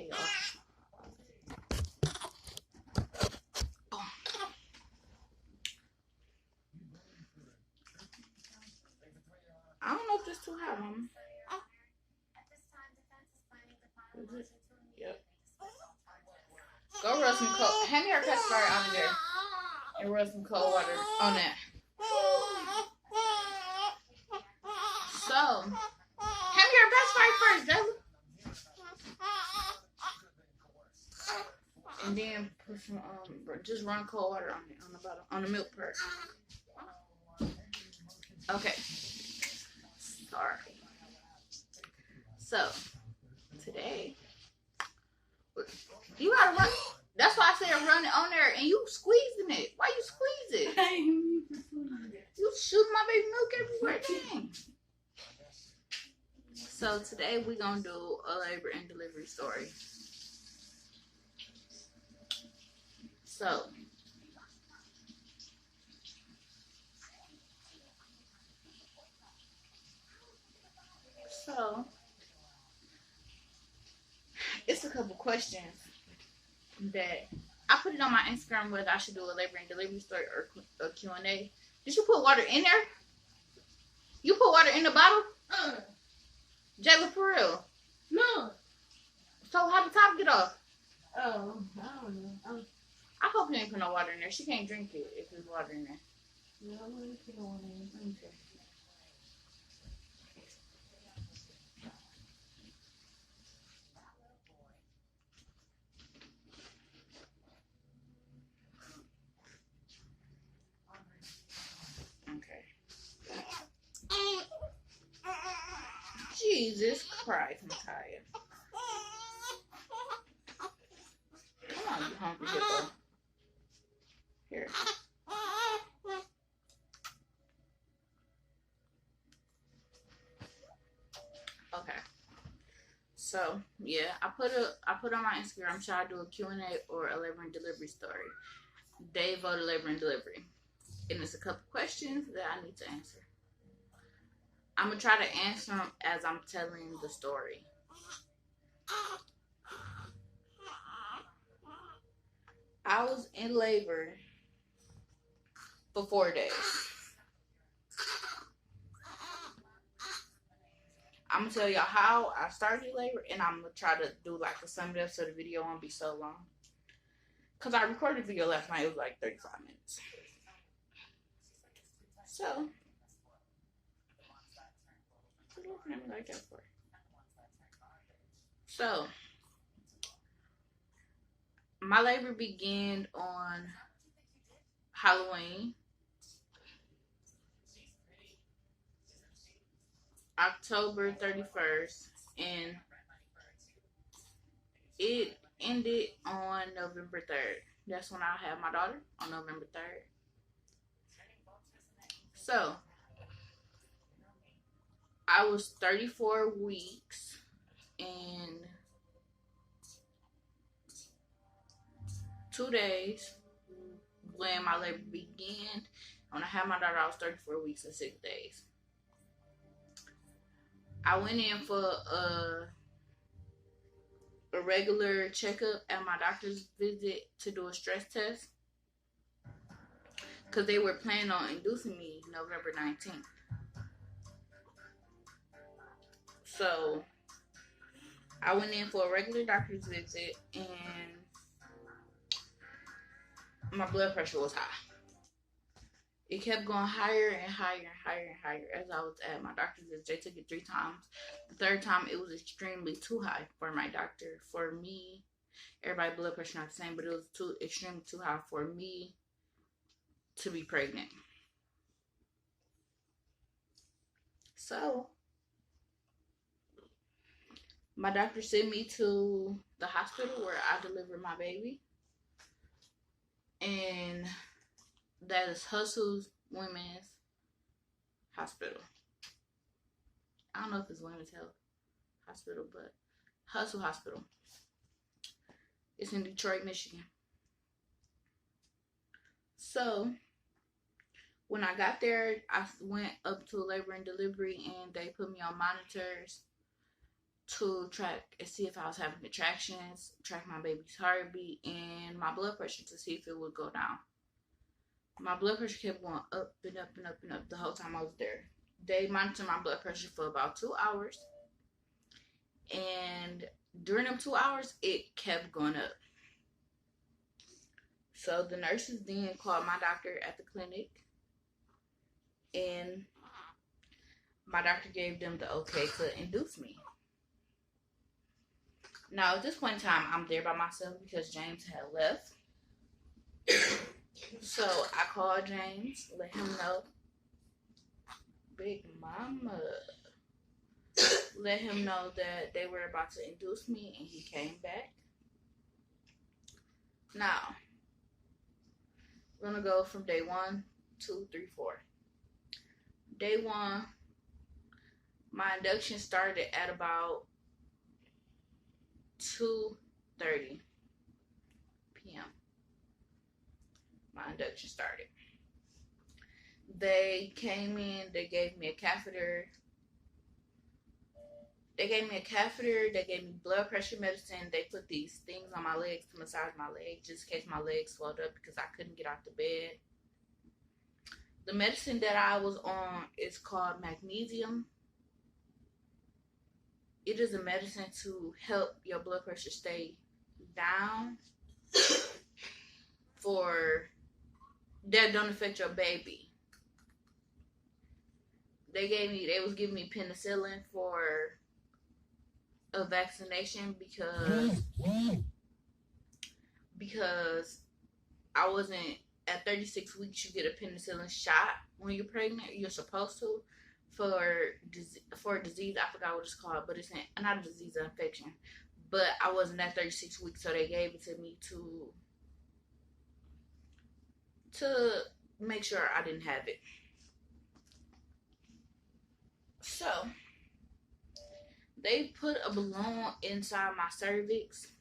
Hey, y'all. Oh. I don't know if this too hot, Mama. Is it? Yep. Go rub some cold. Hand me her pacifier out of there. And rub some cold water on that. So, hand me your pacifier first, Della. And then put some just run cold water on it on the bottom on the milk part. Okay. Sorry. So today you gotta run. That's why I said run it on there, and you squeezing it. Why you squeeze it? You shooting my baby milk everywhere, dang. So today we gonna do a labor and delivery story. So it's a couple questions that I put it on my Instagram whether I should do a labor and delivery story or a Q&A. Did you put water in there? You put water in the bottle? Jayla, for real? No. So how the top get off? Oh, I don't know. I hope you ain't put no water in there. She can't drink it if there's water in there. No, I'm gonna put no water in. Okay. Jesus Christ, Micaiah. Come on, you hungry hippo. Here. Okay. So yeah, I put on my Instagram, should I do a Q&A or a labor and delivery story? They voted labor and delivery. And it's a couple questions that I need to answer. I'm going to try to answer them as I'm telling the story. I was in labor for 4 days. I'm going to tell y'all how I started labor, and I'm going to try to do like a sum it up so the video won't be so long. Because I recorded the video last night, it was like 35 minutes. So, what are you looking at me like that for? So, my labor began on Halloween, October 31st, and it ended on November 3rd. That's when I had my daughter, on November 3rd. So, I was 34 weeks and 2 days when my labor began. When I had my daughter, I was 34 weeks and 6 days. I went in for a regular checkup at my doctor's visit to do a stress test because they were planning on inducing me November 19th. So I went in for a regular doctor's visit and my blood pressure was high. It kept going higher and higher and higher and higher as I was at my doctor's visit. They took it 3 times. The 3rd time, it was extremely too high for my doctor. For me, everybody's blood pressure not the same, but it was extremely too high for me to be pregnant. So, my doctor sent me to the hospital where I delivered my baby. And that is Hustle's Women's Hospital. I don't know if it's Women's Health Hospital, but Hustle Hospital. It's in Detroit, Michigan. So, when I got there, I went up to labor and delivery and they put me on monitors. to track and see if I was having contractions, track my baby's heartbeat, and my blood pressure to see if it would go down. My blood pressure kept going up and up and up and up the whole time I was there. They monitored my blood pressure for about 2 hours, and during them 2 hours, it kept going up. So the nurses then called my doctor at the clinic, and my doctor gave them the okay to induce me. Now, at this point in time, I'm there by myself because James had left. So I called James, let him know. Big mama. Let him know that they were about to induce me, and he came back. Now, we're going to go from day 1, 2, 3, 4. Day 1, my induction started at about 2:30 p.m. My induction started. They came in, they gave me a catheter. They gave me blood pressure medicine. They put these things on my legs to massage my legs just in case my legs swelled up because I couldn't get out the bed. The medicine that I was on is called magnesium. It is a medicine to help your blood pressure stay down that don't affect your baby. They was giving me penicillin for a vaccination because I wasn't at 36 weeks. You get a penicillin shot when you're pregnant. You're supposed to for a disease. I forgot what it's called, but it's not a disease, an infection. But I wasn't at 36 weeks, so they gave it to me to make sure I didn't have it. So they put a balloon inside my cervix.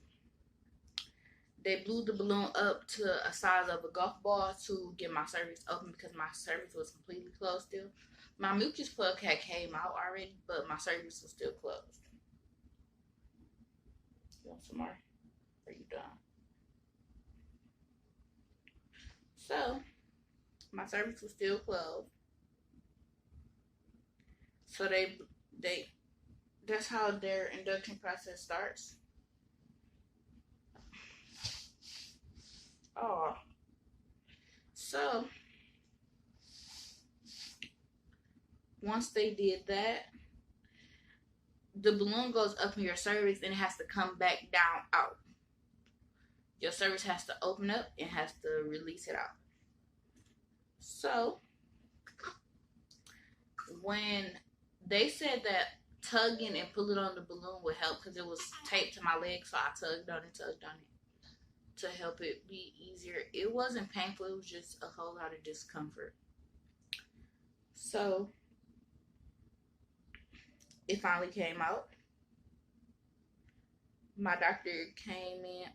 They blew the balloon up to a size of a golf ball to get my cervix open because my cervix was completely closed still. My mucus plug had came out already, but my cervix was still closed. You want some more? Are you done? So, my cervix was still closed. So that's how their induction process starts. Oh. So, once they did that, the balloon goes up in your cervix and it has to come back down out. Your cervix has to open up and has to release it out. So, when they said that tugging and pulling on the balloon would help because it was taped to my leg, so I tugged on it to help it be easier. It wasn't painful, it was just a whole lot of discomfort. So, it finally came out. My doctor came in.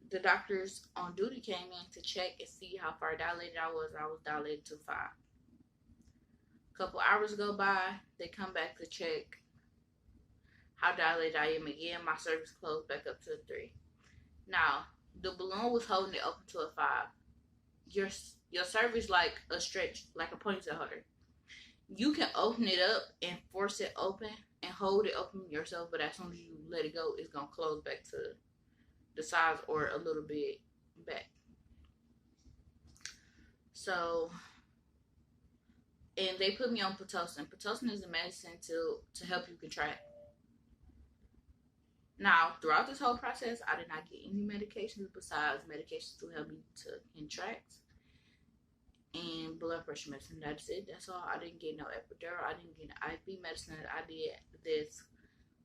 The doctors on duty came in to check and see how far dilated I was. I was dilated to 5. A couple hours go by. They come back to check how dilated I am again. My cervix closed back up to a 3. Now, the balloon was holding it open to a 5. Your cervix like a stretch, like a ponytail holder. You can open it up and force it open and hold it open yourself, but as soon as you let it go, it's going to close back to the size or a little bit back. So, and they put me on Pitocin. Pitocin is a medicine to help you contract. Now, throughout this whole process, I did not get any medications besides medications to help me to contract and blood pressure medicine. That's it. That's all. I didn't get no epidural. I didn't get IV medicine. I did this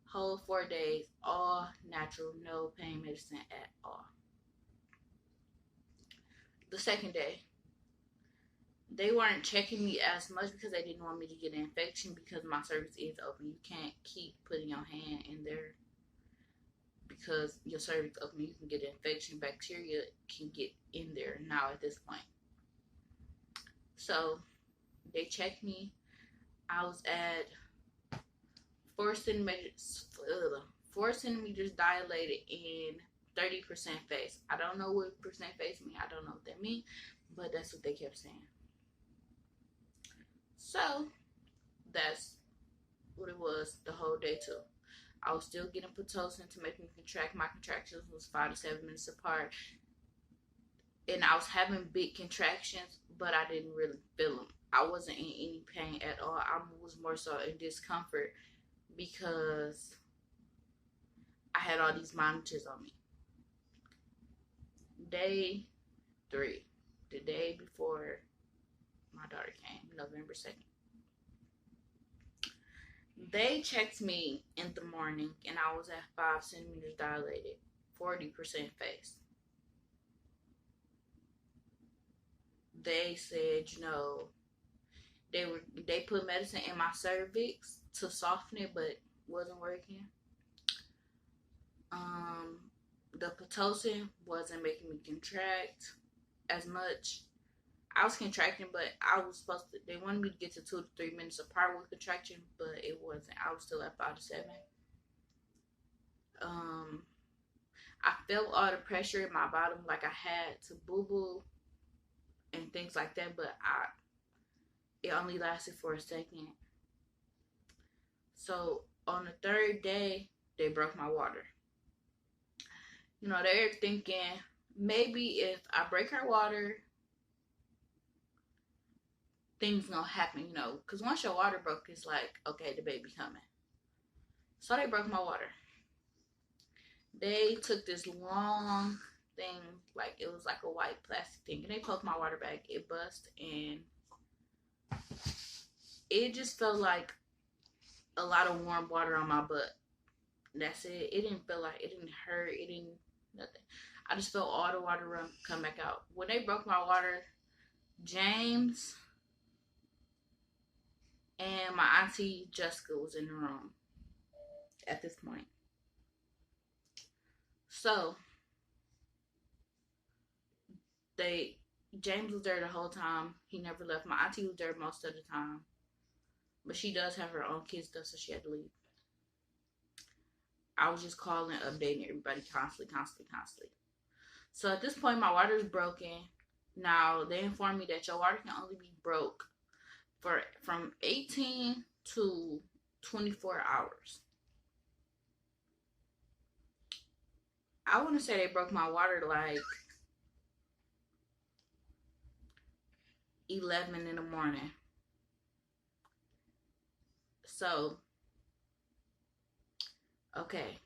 whole 4 days, all natural, no pain medicine at all. The second day, they weren't checking me as much because they didn't want me to get an infection because my cervix is open. You can't keep putting your hand in there because your cervix open. You can get an infection. Bacteria can get in there now at this point. So they checked me. I was at 4 centimeters dilated in 30% face. I don't know what percent face mean. I don't know what that means, but that's what they kept saying. So that's what it was the whole day too. I was still getting Pitocin to make me contract. My contractions was 5 to 7 minutes apart, and I was having big contractions, but I didn't really feel them. I wasn't in any pain at all. I was more so in discomfort because I had all these monitors on me. Day 3, the day before my daughter came, November 2nd. They checked me in the morning and I was at 5 centimeters dilated, 40% face. They said, they put medicine in my cervix to soften it, but wasn't working. The Pitocin wasn't making me contract as much. I was contracting, but they wanted me to get to 2 to 3 minutes apart with contraction, but it wasn't. I was still at 5 to 7. I felt all the pressure in my bottom, like I had to boo-boo and things like that, but it only lasted for a second. So on the 3rd day, they broke my water. They're thinking maybe if I break her water, things gonna happen, because once your water broke, it's like, okay, the baby coming. So they broke my water. They took this long thing, like it was like a white plastic thing, and they poked my water bag. It bust, and it just felt like a lot of warm water on my butt. That's it. It didn't feel like, it didn't hurt, it didn't, nothing. I just felt all the water come back out. When they broke my water, James and my auntie Jessica was in the room at this point. So James was there the whole time. He never left. My auntie was there most of the time, but she does have her own kids though, so she had to leave. I was just calling, updating everybody constantly. So at this point, my water is broken. Now they informed me that your water can only be broke from 18 to 24 hours. I want to say they broke my water like 11 in the morning. So, okay.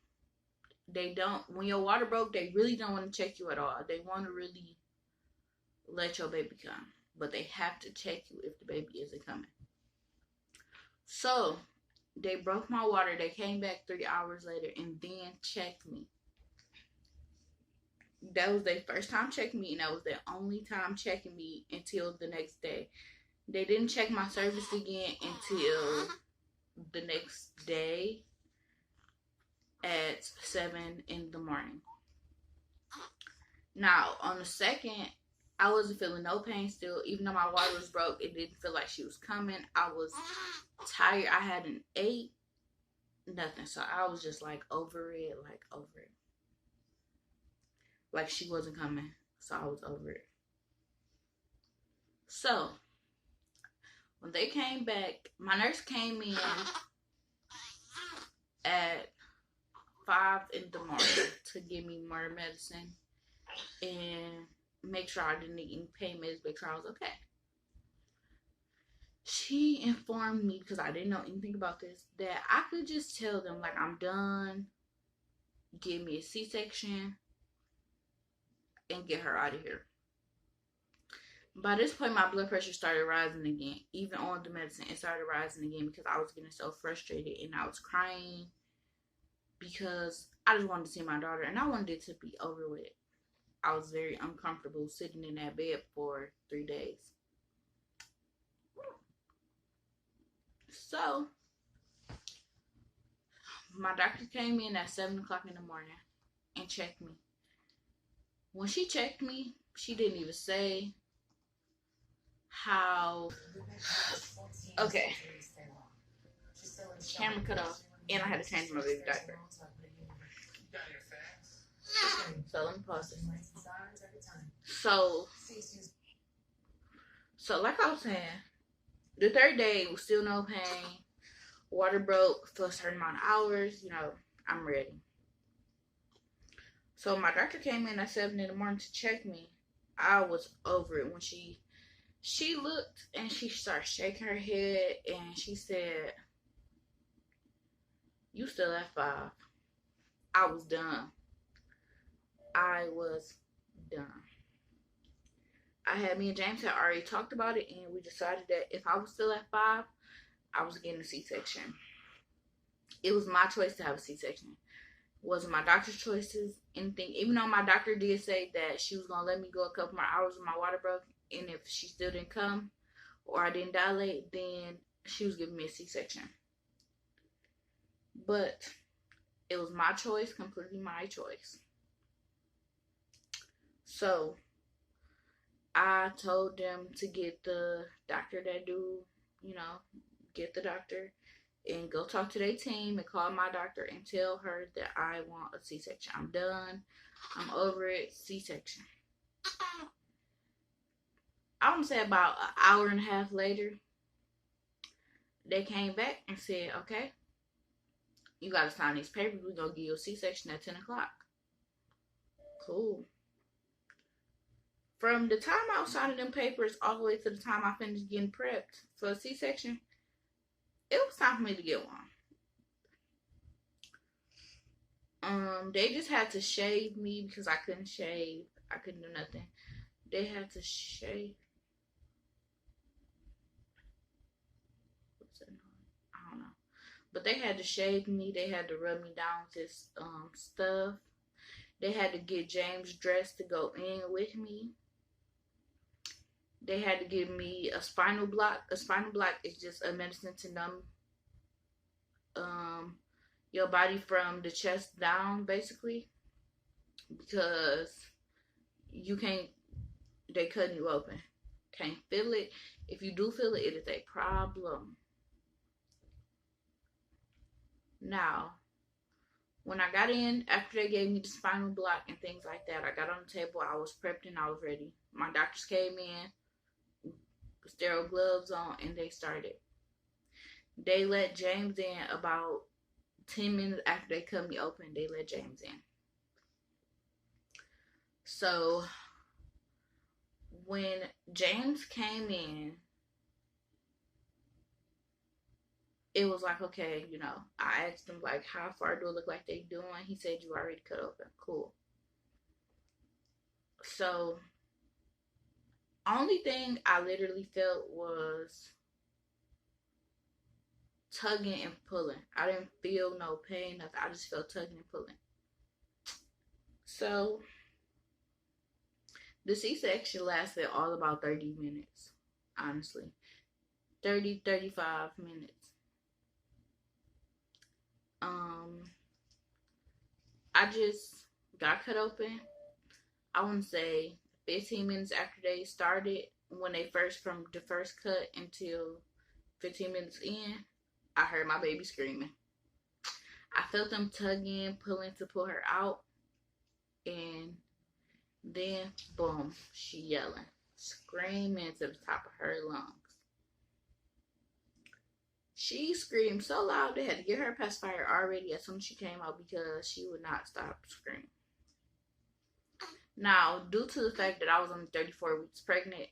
When your water broke, they really don't want to check you at all. They want to really let your baby come. But they have to check you if the baby isn't coming. So, they broke my water. They came back 3 hours later and then checked me. That was their first time checking me, and that was their only time checking me until the next day. They didn't check my cervix again until the next day at 7 in the morning. Now, on the 2nd, I wasn't feeling no pain still. Even though my water was broke, it didn't feel like she was coming. I was tired. I hadn't ate nothing. So I was just like over it. Like she wasn't coming. So I was over it. So, when they came back, my nurse came in at 5 in the morning to give me more medicine and make sure I didn't need any pain meds, make sure I was okay. She informed me, because I didn't know anything about this, that I could just tell them, like, I'm done, give me a C-section, and get her out of here. By this point, my blood pressure started rising again. Even on the medicine, it started rising again because I was getting so frustrated and I was crying because I just wanted to see my daughter and I wanted it to be over with. I was very uncomfortable sitting in that bed for 3 days. So, my doctor came in at 7 o'clock in the morning and checked me. When she checked me, she didn't even say how... Okay. Camera cut off. and I had to change my baby diaper. So let me pause this. So like I was saying, the third day was still no pain. Water broke for a certain amount of hours. You know, I'm ready. So my doctor came in at 7 in the morning to check me. I was over it when she looked and she started shaking her head and she said, "You still at 5." I was done. I was done. Me and James had already talked about it, and we decided that if I was still at 5, I was getting a C-section. It was my choice to have a C-section. It wasn't my doctor's choices, anything. Even though my doctor did say that she was going to let me go a couple more hours when my water broke, and if she still didn't come or I didn't dilate, then she was giving me a C-section. But it was my choice, completely my choice. So I told them to get the doctor that do, get the doctor and go talk to their team and call my doctor and tell her that I want a C-section. I'm done. I'm over it. C-section. I want to say about an hour and a half later, they came back and said, "Okay, you got to sign these papers. We're going to give you a C-section at 10 o'clock. Cool. From the time I was signing them papers all the way to the time I finished getting prepped for a C-section, it was time for me to get one. They just had to shave me because I couldn't shave. I couldn't do nothing. They had to shave. What's that noise? I don't know. But they had to shave me. They had to rub me down with this stuff. They had to get James dressed to go in with me. They had to give me a spinal block. A spinal block is just a medicine to numb your body from the chest down, basically, because they cutting you open. Can't feel it. If you do feel it, it is a problem. Now, when I got in, after they gave me the spinal block and things like that, I got on the table, I was prepped and I was ready. My doctors came in, sterile gloves on, and they started. They let James in about 10 minutes after they cut me open. They let James in. So when James came in, it was like, okay, I asked him, like, how far do it look like they doing? He said, you already cut open. Cool. So only thing I literally felt was tugging and pulling. I didn't feel no pain, nothing. I just felt tugging and pulling. So the C-section lasted all about 30 minutes, honestly. 30, 35 minutes. I just got cut open. I want to say 15 minutes after they started, when they from the first cut until 15 minutes in, I heard my baby screaming. I felt them tugging, pulling to pull her out, and then boom, she yelling, screaming to the top of her lungs. She screamed so loud they had to get her a pacifier already as soon as she came out because she would not stop screaming. Now, due to the fact that I was only 34 weeks pregnant,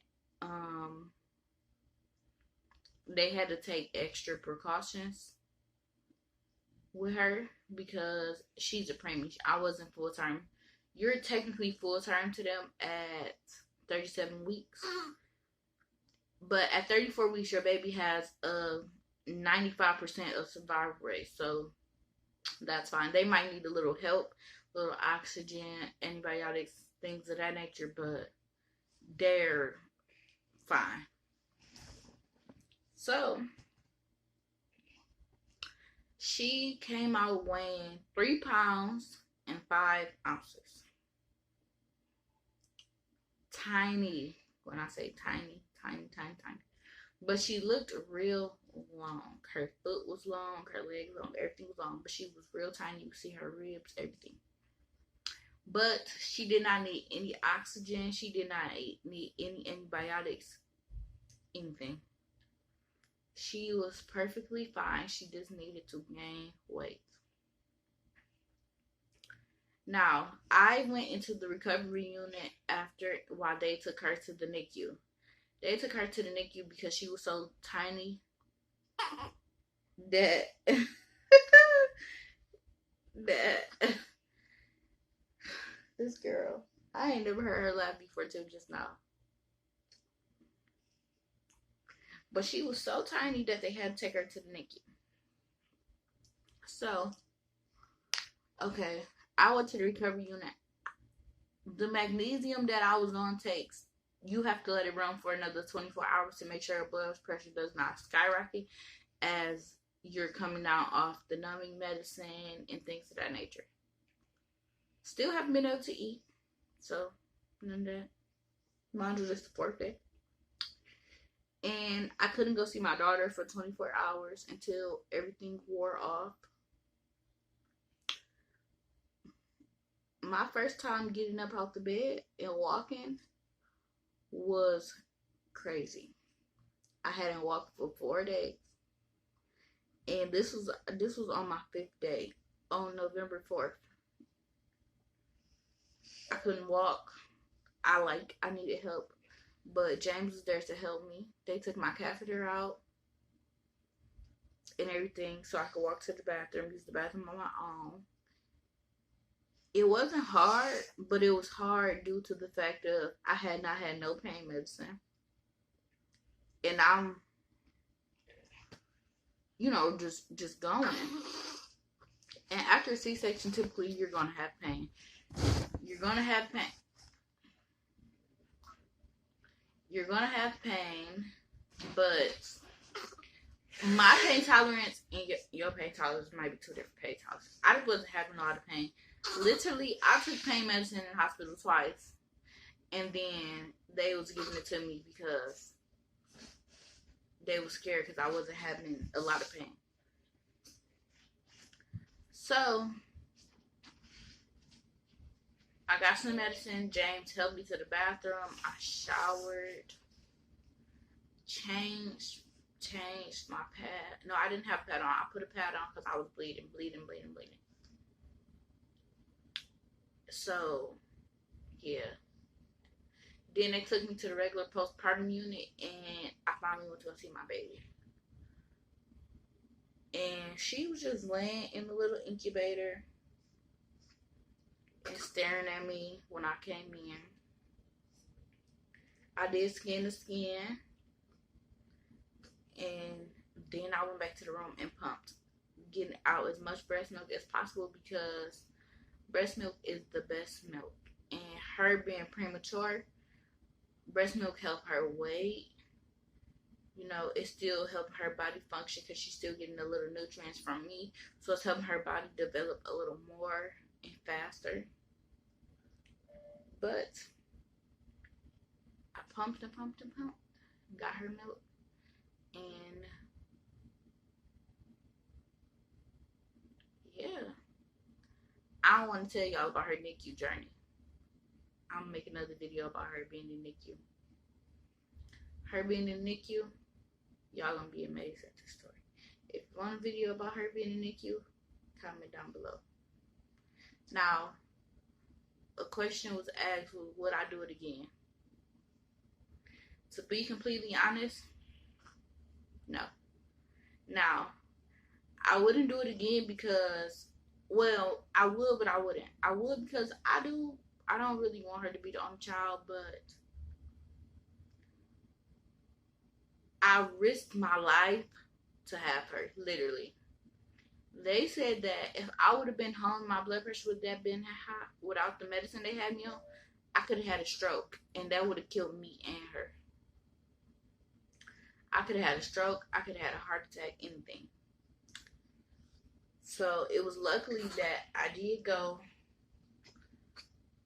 they had to take extra precautions with her because she's a preemie. I wasn't full term. You're technically full term to them at 37 weeks. But at 34 weeks, your baby has a 95% of survival rate. So that's fine. They might need a little help, a little oxygen, antibiotics, things of that nature, but they're fine. So she came out weighing 3 pounds and 5 ounces. Tiny. When I say tiny, tiny, tiny, tiny. But she looked real long. Her foot was long, her legs long, everything was long, but she was real tiny. You could see her ribs, everything. But she did not need any oxygen. She did not need any antibiotics, anything. She was perfectly fine. She just needed to gain weight. Now, I went into the recovery unit after while they took her to the NICU. They took her to the NICU because she was so tiny that that this girl, I ain't never heard her laugh before till just now. But she was so tiny that they had to take her to the NICU. So, okay, I went to the recovery unit. The magnesium that I was on takes, you have to let it run for another 24 hours to make sure your blood pressure does not skyrocket as you're coming out off the numbing medicine and things of that nature. Still haven't been able to eat, so none of that. Mine was just the 4th day. And I couldn't go see my daughter for 24 hours until everything wore off. My first time getting up out the bed and walking was crazy. I hadn't walked for 4 days. And this was on my 5th day, on November 4th. I couldn't walk. I needed help. But James was there to help me. They took my catheter out and everything so I could walk to the bathroom, use the bathroom on my own. It wasn't hard, but it was hard due to the fact of I had not had no pain medicine. And I'm, just going. And after a C-section, typically you're going to have pain. You're going to have pain. You're going to have pain, but my pain tolerance and your pain tolerance might be 2 different pain tolerances. I just wasn't having a lot of pain. Literally, I took pain medicine in the hospital twice, and then they was giving it to me because they were scared because I wasn't having a lot of pain. So, I got some medicine. James helped me to the bathroom. I showered, changed my pad. No, I didn't have a pad on. I put a pad on because I was bleeding. So, yeah. Then they took me to the regular postpartum unit, and I finally went to go see my baby. And she was just laying in the little incubator and staring at me when I came in. I did skin to skin, and then I went back to the room and pumped, getting out as much breast milk as possible because breast milk is the best milk. And her being premature, breast milk helped her weight. It still helped her body function because she's still getting the little nutrients from me. So it's helping her body develop a little more and faster. But I pumped, got her milk, and yeah. I don't want to tell y'all about her NICU journey. I'm going to make another video about her being in NICU. Her being in NICU, y'all going to be amazed at this story. If you want a video about her being in NICU, comment down below. Now, a question was asked, would I do it again? To be completely honest, no. Now, I wouldn't do it again because, well, I would, but I wouldn't. I would because I don't really want her to be the only child, but I risked my life to have her, literally. They said that if I would have been home, my blood pressure would have been high without the medicine they had me on, I could have had a stroke, and that would have killed me and her. I could have had a stroke, I could have had a heart attack, anything. So it was luckily that I did go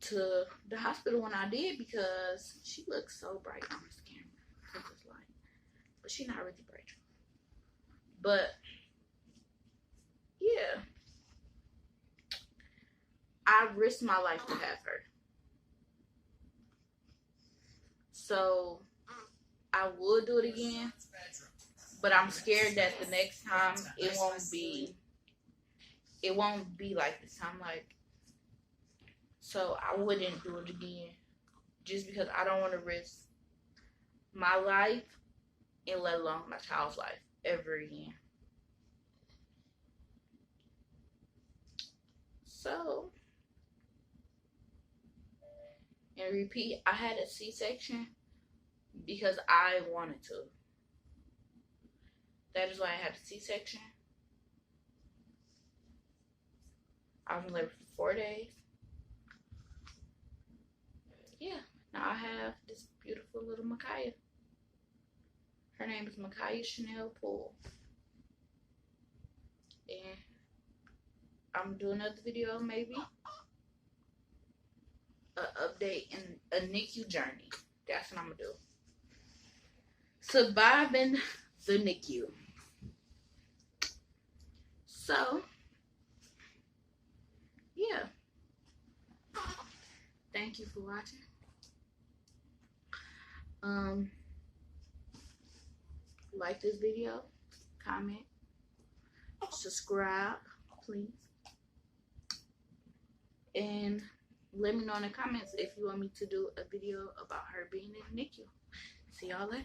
to the hospital when I did because she looks so bright on this camera. But she's not really bright. But yeah, I risked my life to have her. So I would do it again, but I'm scared that the next time it won't be like this time. Like, so I wouldn't do it again just because I don't want to risk my life and let alone my child's life ever again. So, and repeat, I had a C-section because I wanted to. That is why I had a C-section. I was in labor for 4 days. Yeah, now I have this beautiful little Micaiah. Her name is Micaiah Chanel Poole. And I'm doing another video, maybe. An update and a NICU journey. That's what I'm going to do. Surviving the NICU. So, yeah. Thank you for watching. Like this video, comment, subscribe, please. And let me know in the comments if you want me to do a video about her being in the NICU. See y'all later.